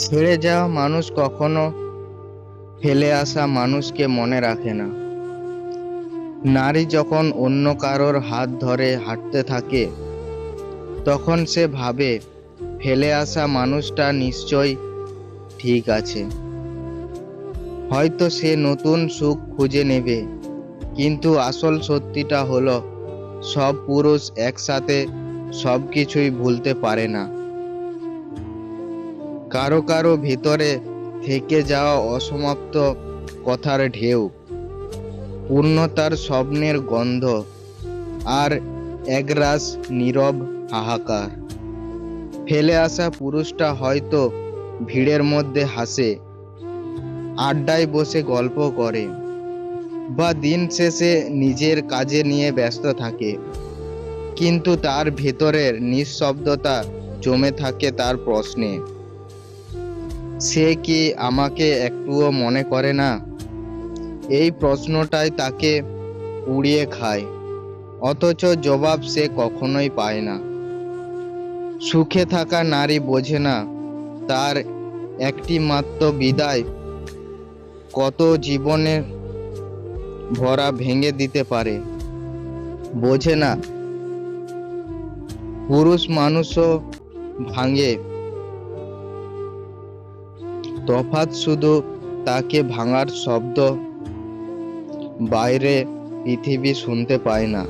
ছেড়ে যাওয়া মানুষ কখনো ফেলে আসা মানুষকে মনে রাখে না। নারী যখন অন্য কারোর হাত ধরে হাঁটতে থাকে, তখন সে ভাবে ফেলে আসা মানুষটা নিশ্চয়ই ঠিক আছে। হয়তো সে নতুন সুখ খুঁজে নেবে। কিন্তু আসল সত্যিটা হলো, সব পুরুষ একসাথে সবকিছুই ভুলতে পারে না। কারো কারো ভিতরে থেকে যাওয়া অসমাপ্ত কথার ঢেউ, পূর্ণতার স্বপ্নের গন্ধ, আর একরাশ নীরব হাহাকার। ফেলে আসা পুরুষটা হয়তো ভিড়ের মধ্যে হাসে, আড্ডায় বসে গল্প করে, বা দিন শেষে নিজের কাজে নিয়ে ব্যস্ত থাকে। কিন্তু তার ভেতরের নিঃশব্দতা জমে থাকে তার প্রশ্নে, সে কি আমাকে একটুও মনে করে না? এই প্রশ্নটাই তাকে পুড়িয়ে খায়, অথচ জবাব সে কখনোই পায় না। সুখে থাকা নারী বোঝে না তার একটি মাত্র বিদায় কত জীবনের ভরা ভেঙে দিতে পারে। বোঝে না পুরুষ মানুষও ভাঙে, তফাৎ শুধু তাকে ভাঙার শব্দ বাইরে পৃথিবী শুনতে পায় না।